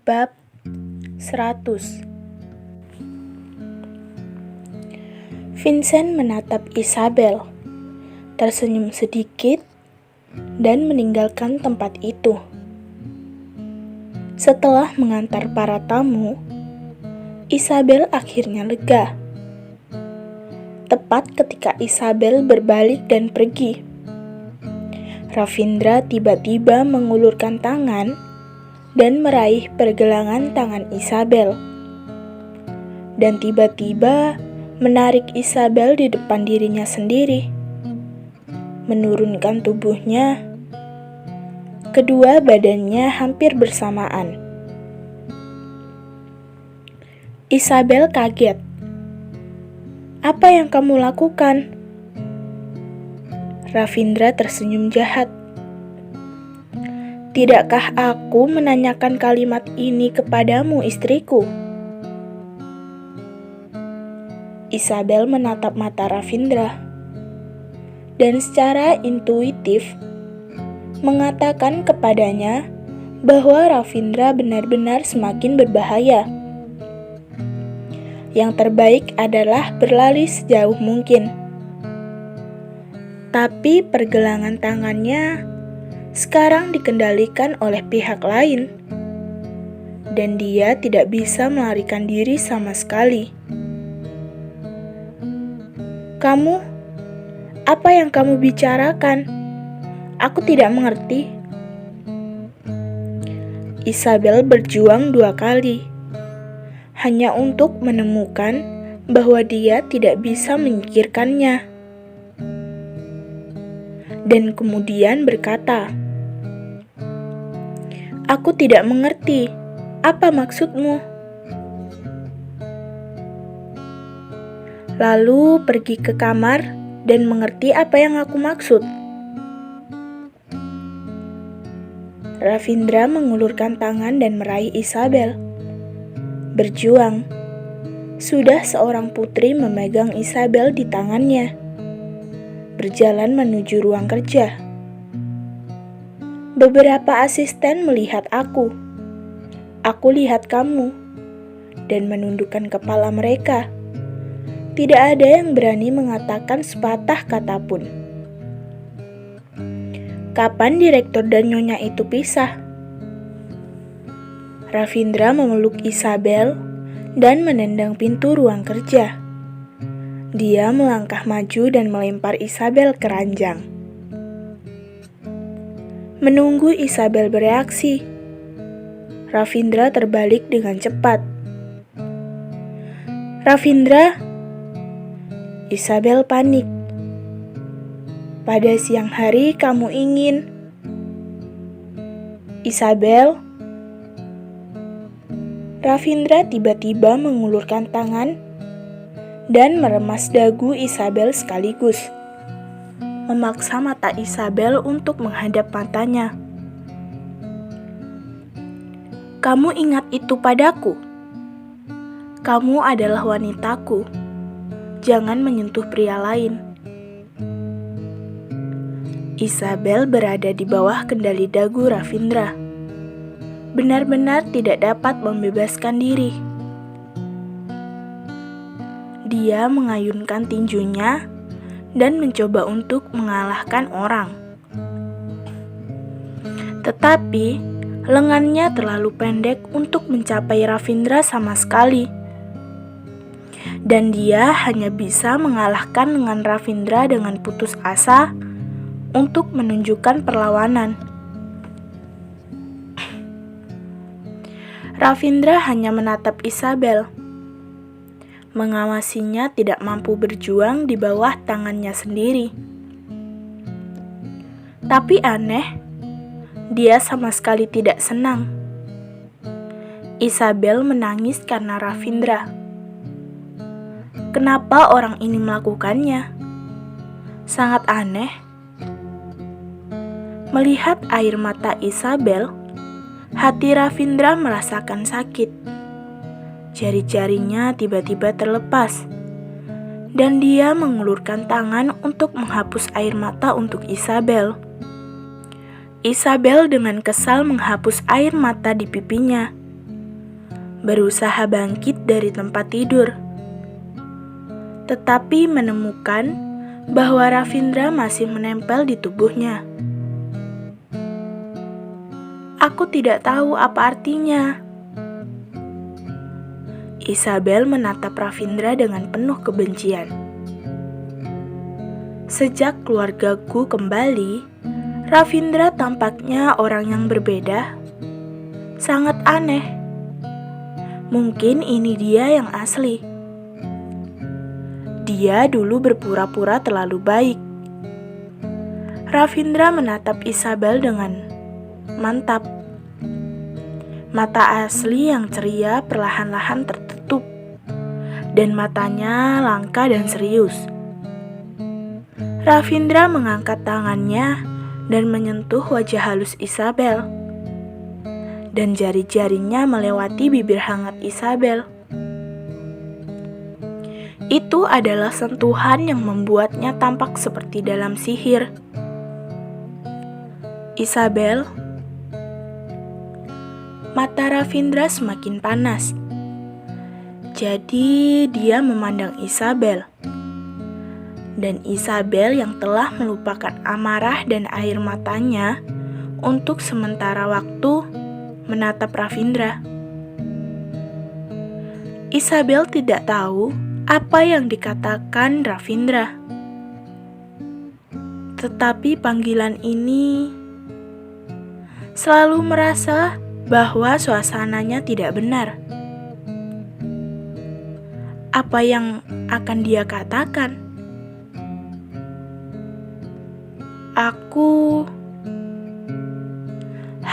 Bab 100. Vincent menatap Isabel, tersenyum sedikit, dan meninggalkan tempat itu. Setelah mengantar para tamu, Isabel akhirnya lega. Tepat ketika Isabel berbalik dan pergi, Ravindra tiba-tiba mengulurkan tangan dan meraih pergelangan tangan Isabel. Dan tiba-tiba menarik Isabel di depan dirinya sendiri. Menurunkan tubuhnya, kedua badannya hampir bersamaan. Isabel kaget. "Apa yang kamu lakukan?" Ravindra tersenyum jahat. "Tidakkah aku menanyakan kalimat ini kepadamu, istriku?" Isabel menatap mata Ravindra dan secara intuitif mengatakan kepadanya bahwa Ravindra benar-benar semakin berbahaya. Yang terbaik adalah berlari sejauh mungkin. Tapi pergelangan tangannya sekarang dikendalikan oleh pihak lain, dan dia tidak bisa melarikan diri sama sekali. "Kamu, apa yang kamu bicarakan? Aku tidak mengerti." Isabel berjuang 2 kali, hanya untuk menemukan bahwa dia tidak bisa menyingkirkannya. Dan kemudian berkata, "Aku tidak mengerti. Apa maksudmu?" Lalu pergi ke kamar dan mengerti apa yang aku maksud. Ravindra mengulurkan tangan dan meraih Isabel. Berjuang. Sudah seorang putri memegang Isabel di tangannya. Berjalan menuju ruang kerja. Beberapa asisten melihat aku. Aku lihat kamu. Dan menundukkan kepala mereka. Tidak ada yang berani mengatakan sepatah kata pun. Kapan direktur dan nyonya itu pisah? Ravindra memeluk Isabel dan menendang pintu ruang kerja. Dia melangkah maju dan melempar Isabel ke ranjang. Menunggu Isabel bereaksi, Ravindra terbalik dengan cepat. "Ravindra!" Isabel panik. "Pada siang hari kamu ingin..." "Isabel!" Ravindra tiba-tiba mengulurkan tangan dan meremas dagu Isabel sekaligus, memaksa mata Isabel untuk menghadap matanya. "Kamu ingat itu padaku. Kamu adalah wanitaku. Jangan menyentuh pria lain." Isabel berada di bawah kendali dagu Ravindra. Benar-benar tidak dapat membebaskan diri. Dia mengayunkan tinjunya dan mencoba untuk mengalahkan orang. Tetapi lengannya terlalu pendek untuk mencapai Ravindra sama sekali. Dan dia hanya bisa mengalahkan lengan Ravindra dengan putus asa untuk menunjukkan perlawanan. Ravindra hanya menatap Isabel, mengawasinya tidak mampu berjuang di bawah tangannya sendiri. Tapi aneh, dia sama sekali tidak senang. Isabel menangis karena Ravindra. Kenapa orang ini melakukannya? Sangat aneh. Melihat air mata Isabel, hati Ravindra merasakan sakit. Jari-jarinya tiba-tiba terlepas, dan dia mengulurkan tangan untuk menghapus air mata untuk Isabel. Isabel dengan kesal menghapus air mata di pipinya. berusaha bangkit dari tempat tidur, tetapi menemukan bahwa Ravindra masih menempel di tubuhnya. Aku tidak tahu apa artinya. Isabel menatap Ravindra dengan penuh kebencian. Sejak keluargaku kembali, Ravindra tampaknya orang yang berbeda. Sangat aneh. Mungkin ini dia yang asli. Dia dulu berpura-pura terlalu baik. Ravindra menatap Isabel dengan mantap. Mata asli yang ceria perlahan-lahan tertutup, dan matanya langka dan serius. Ravindra mengangkat tangannya dan menyentuh wajah halus Isabel, dan jari-jarinya melewati bibir hangat Isabel. Itu adalah sentuhan yang membuatnya tampak seperti dalam sihir. Isabel. Mata Ravindra semakin panas. Jadi dia memandang Isabel. Dan Isabel yang telah melupakan amarah dan air matanya untuk sementara waktu menatap Ravindra. Isabel tidak tahu apa yang dikatakan Ravindra. Tetapi panggilan ini selalu merasa bahwa suasananya tidak benar. Apa yang akan dia katakan?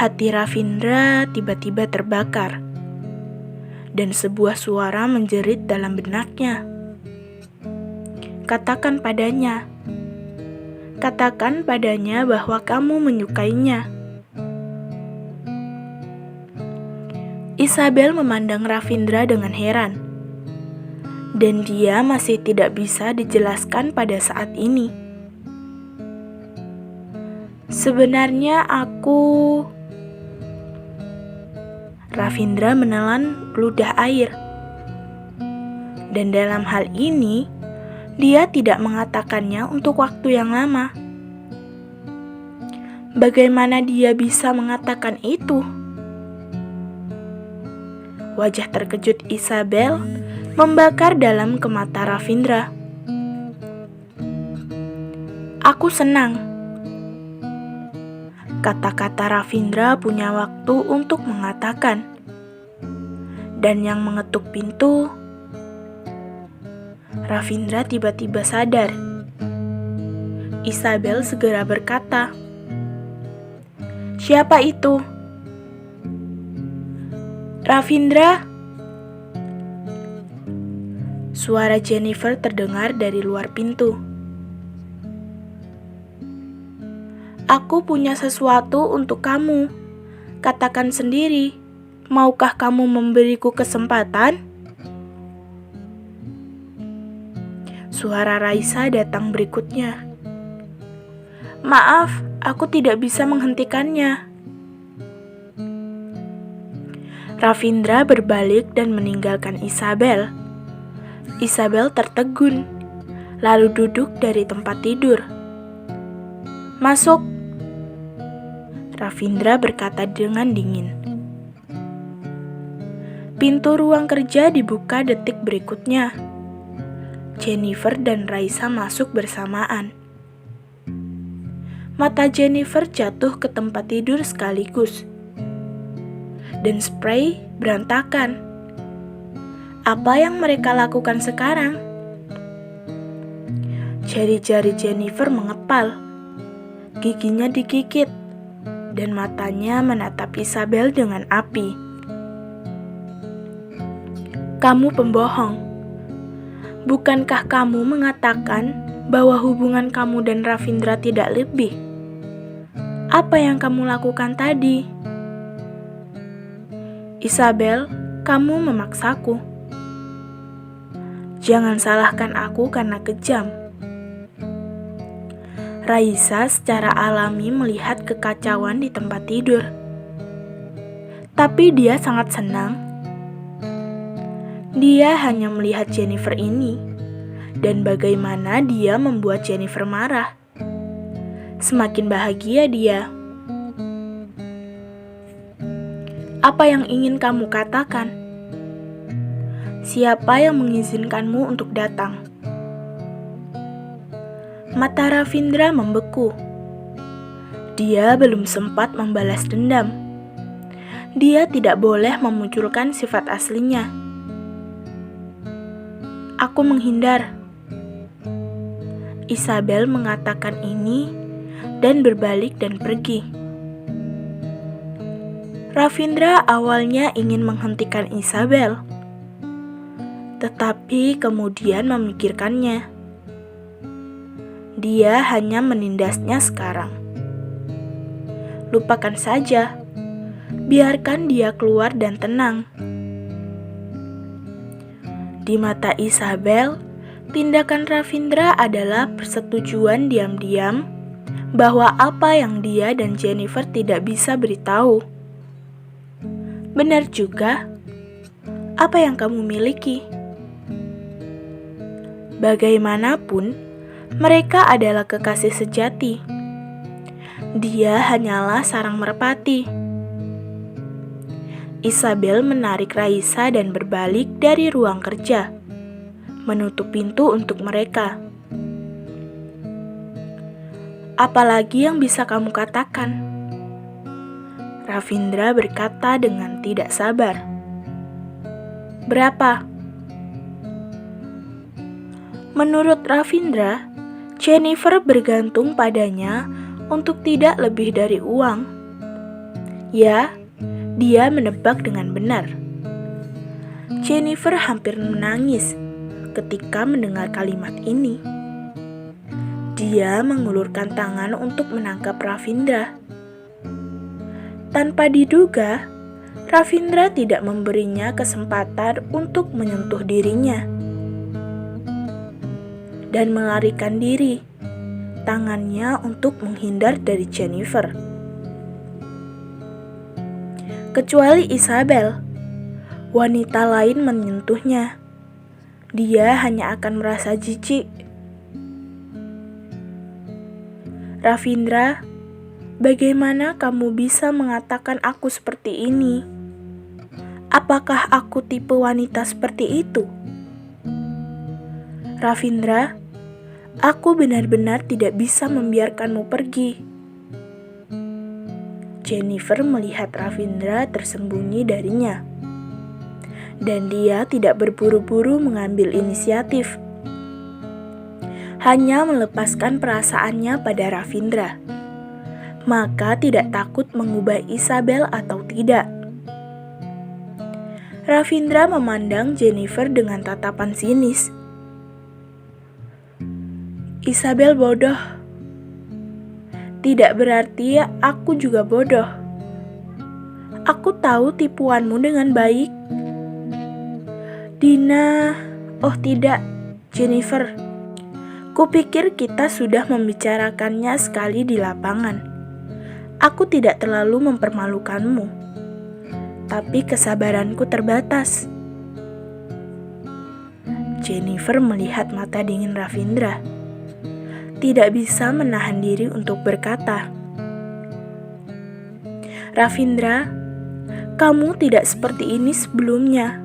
Hati Ravindra tiba-tiba terbakar, dan sebuah suara menjerit dalam benaknya. Katakan padanya bahwa kamu menyukainya. Isabel memandang Ravindra dengan heran, dan dia masih tidak bisa dijelaskan pada saat ini. Sebenarnya Ravindra menelan ludah air, dan dalam hal ini dia tidak mengatakannya untuk waktu yang lama. Bagaimana dia bisa mengatakan itu? Wajah terkejut Isabel membakar dalam ke mata Ravindra. Aku senang. Kata-kata Ravindra punya waktu untuk mengatakan. Dan yang mengetuk pintu, Ravindra tiba-tiba sadar. Isabel segera berkata, "Siapa itu?" "Ravindra." Suara Jennifer terdengar dari luar pintu. "Aku punya sesuatu untuk kamu. Katakan sendiri, maukah kamu memberiku kesempatan?" Suara Raisa datang berikutnya. "Maaf, aku tidak bisa menghentikannya." Ravindra berbalik dan meninggalkan Isabel. Isabel tertegun, lalu duduk dari tempat tidur. "Masuk," Ravindra berkata dengan dingin. Pintu ruang kerja dibuka detik berikutnya. Jennifer dan Raisa masuk bersamaan. Mata Jennifer jatuh ke tempat tidur sekaligus. Dan spray berantakan. Apa yang mereka lakukan sekarang? Jari-jari Jennifer mengepal, giginya digigit, dan matanya menatap Isabel dengan api. "Kamu pembohong. Bukankah kamu mengatakan bahwa hubungan kamu dan Ravindra tidak lebih? Apa yang kamu lakukan tadi?" "Isabel, kamu memaksaku." "Jangan salahkan aku karena kejam." Raisa secara alami melihat kekacauan di tempat tidur. Tapi dia sangat senang. Dia hanya melihat Jennifer ini, dan bagaimana dia membuat Jennifer marah. Semakin bahagia dia. Apa yang ingin kamu katakan? Siapa yang mengizinkanmu untuk datang? Mata Ravindra membeku. Dia belum sempat membalas dendam. Dia tidak boleh memunculkan sifat aslinya. Aku menghindar. Isabel mengatakan ini dan berbalik dan pergi. Ravindra awalnya ingin menghentikan Isabel, tetapi kemudian memikirkannya. Dia hanya menindasnya sekarang. Lupakan saja, biarkan dia keluar dan tenang. Di mata Isabel, tindakan Ravindra adalah persetujuan diam-diam bahwa apa yang dia dan Jennifer tidak bisa beritahu. Benar juga, apa yang kamu miliki? Bagaimanapun, mereka adalah kekasih sejati. Dia hanyalah sarang merpati. Isabel menarik Raisa dan berbalik dari ruang kerja, menutup pintu untuk mereka. Apalagi yang bisa kamu katakan? Ravindra berkata dengan tidak sabar. Berapa? Menurut Ravindra, Jennifer bergantung padanya untuk tidak lebih dari uang. Ya, dia menebak dengan benar. Jennifer hampir menangis ketika mendengar kalimat ini. Dia mengulurkan tangan untuk menangkap Ravindra. Tanpa diduga, Ravindra tidak memberinya kesempatan untuk menyentuh dirinya dan melarikan diri tangannya untuk menghindar dari Jennifer. Kecuali Isabel, wanita lain menyentuhnya. Dia hanya akan merasa jijik. Ravindra, bagaimana kamu bisa mengatakan aku seperti ini? Apakah aku tipe wanita seperti itu? Ravindra, aku benar-benar tidak bisa membiarkanmu pergi. Jennifer melihat Ravindra tersembunyi darinya, dan dia tidak berburu-buru mengambil inisiatif. Hanya melepaskan perasaannya pada Ravindra. Maka tidak takut mengubah Isabel atau tidak. Ravindra memandang Jennifer dengan tatapan sinis. Isabel bodoh. Tidak berarti aku juga bodoh. Aku tahu tipuanmu dengan baik. Dina, oh tidak, Jennifer. Kupikir kita sudah membicarakannya sekali di lapangan. Aku tidak terlalu mempermalukanmu, tapi kesabaranku terbatas. Jennifer melihat mata dingin Ravindra. Tidak bisa menahan diri untuk berkata, Ravindra, kamu tidak seperti ini sebelumnya.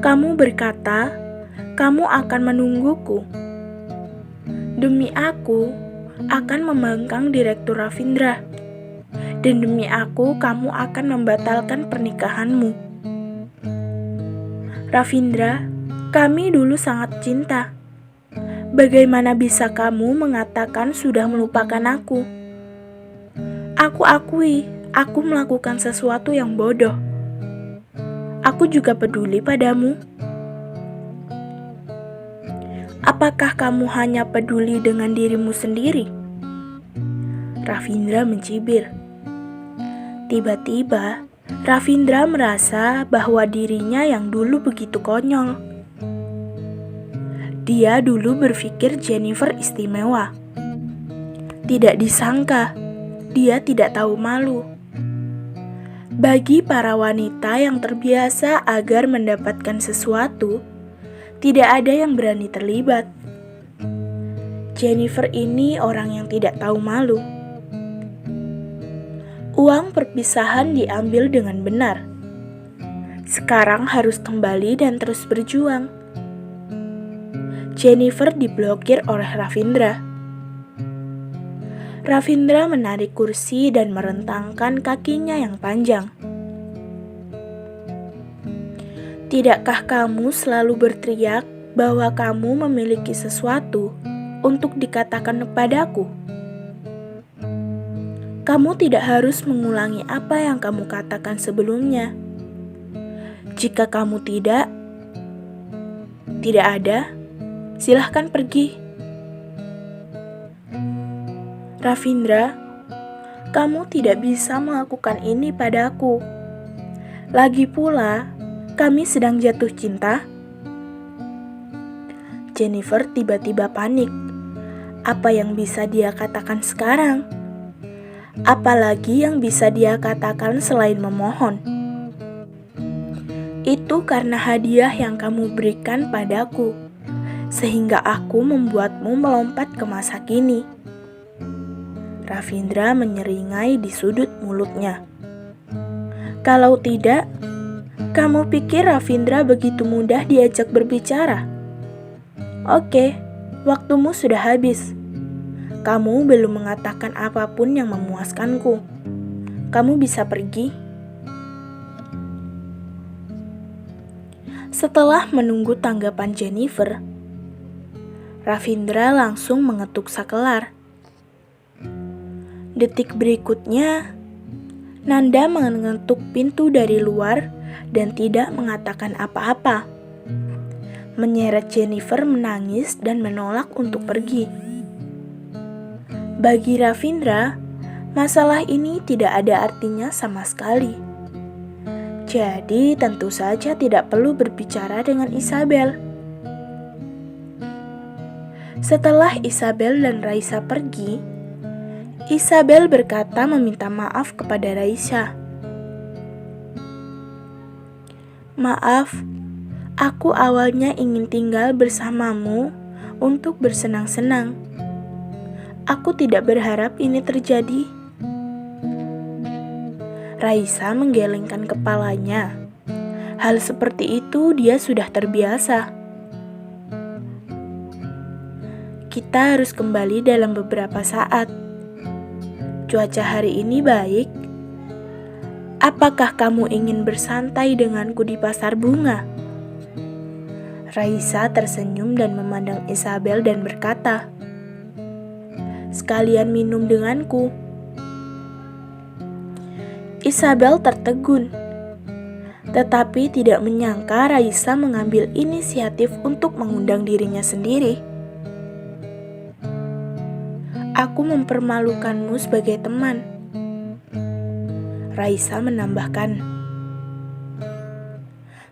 Kamu berkata, kamu akan menungguku. Demi aku akan membangkang Direktur Ravindra. Dan demi aku, kamu akan membatalkan pernikahanmu. Ravindra, kami dulu sangat cinta. Bagaimana bisa kamu mengatakan sudah melupakan aku? Aku akui, aku melakukan sesuatu yang bodoh. Aku juga peduli padamu. Apakah kamu hanya peduli dengan dirimu sendiri? Ravindra mencibir. Tiba-tiba, Ravindra merasa bahwa dirinya yang dulu begitu konyol. Dia dulu berpikir Jennifer istimewa. Tidak disangka, dia tidak tahu malu. Bagi para wanita yang terbiasa agar mendapatkan sesuatu, tidak ada yang berani terlibat. Jennifer ini orang yang tidak tahu malu. Uang perpisahan diambil dengan benar. Sekarang harus kembali dan terus berjuang. Jennifer diblokir oleh Ravindra. Ravindra menarik kursi dan merentangkan kakinya yang panjang. Tidakkah kamu selalu berteriak bahwa kamu memiliki sesuatu untuk dikatakan kepadaku? Kamu tidak harus mengulangi apa yang kamu katakan sebelumnya. Jika kamu tidak ada, silahkan pergi. Ravindra, kamu tidak bisa melakukan ini padaku. Lagi pula, kami sedang jatuh cinta. Jennifer tiba-tiba panik. Apa yang bisa dia katakan sekarang? Apalagi yang bisa dia katakan selain memohon? Itu karena hadiah yang kamu berikan padaku, sehingga aku membuatmu melompat ke masa kini. Ravindra menyeringai di sudut mulutnya. Kalau tidak, kamu pikir Ravindra begitu mudah diajak berbicara? Oke, waktumu sudah habis. Kamu belum mengatakan apapun yang memuaskanku. Kamu bisa pergi. Setelah menunggu tanggapan Jennifer, Ravindra langsung mengetuk sakelar. Detik berikutnya, Nanda mengetuk pintu dari luar dan tidak mengatakan apa-apa. Menyeret Jennifer menangis dan menolak untuk pergi. Bagi Ravindra, masalah ini tidak ada artinya sama sekali. Jadi tentu saja tidak perlu berbicara dengan Isabel. Setelah Isabel dan Raisa pergi, Isabel berkata meminta maaf kepada Raisa. Maaf, aku awalnya ingin tinggal bersamamu untuk bersenang-senang. Aku tidak berharap ini terjadi. Raisa menggelengkan kepalanya. Hal seperti itu dia sudah terbiasa. Kita harus kembali dalam beberapa saat. Cuaca hari ini baik. Apakah kamu ingin bersantai denganku di pasar bunga? Raisa tersenyum dan memandang Isabel dan berkata, sekalian minum denganku. Isabel tertegun, tetapi tidak menyangka Raisa mengambil inisiatif untuk mengundang dirinya sendiri. Aku mempermalukanmu sebagai teman, Raisa menambahkan.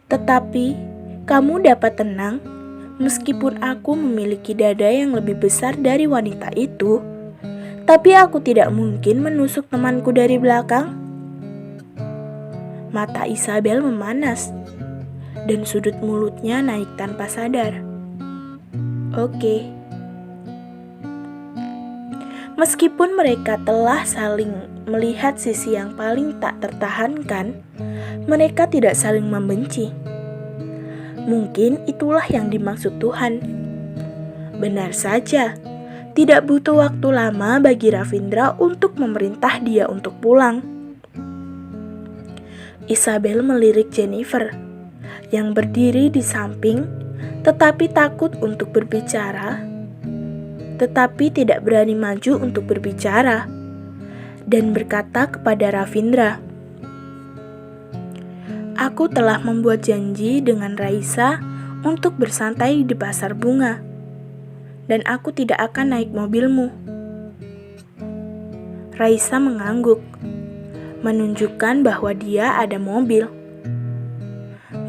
Tetapi kamu dapat tenang, meskipun aku memiliki dada yang lebih besar dari wanita itu, tapi aku tidak mungkin menusuk temanku dari belakang. Mata Isabel memanas, dan sudut mulutnya naik tanpa sadar. Oke. Meskipun mereka telah saling melihat sisi yang paling tak tertahankan, mereka tidak saling membenci. Mungkin itulah yang dimaksud Tuhan. Benar saja. Tidak butuh waktu lama bagi Ravindra untuk memerintah dia untuk pulang. Isabel melirik Jennifer, yang berdiri di samping, tetapi takut untuk berbicara, tetapi tidak berani maju untuk berbicara, dan berkata kepada Ravindra, aku telah membuat janji dengan Raisa untuk bersantai di pasar bunga. Dan aku tidak akan naik mobilmu. Raisa mengangguk, menunjukkan bahwa dia ada mobil.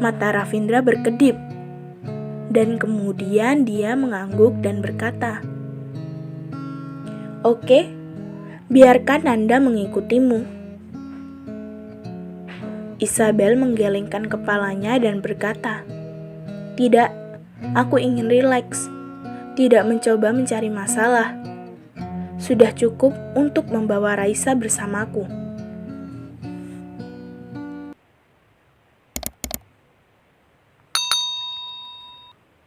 Mata Ravindra berkedip, dan kemudian dia mengangguk dan berkata, oke, biarkan Nanda mengikutimu. Isabel menggelengkan kepalanya dan berkata, "Tidak, aku ingin rileks, tidak mencoba mencari masalah. Sudah cukup untuk membawa Raisa bersamaku."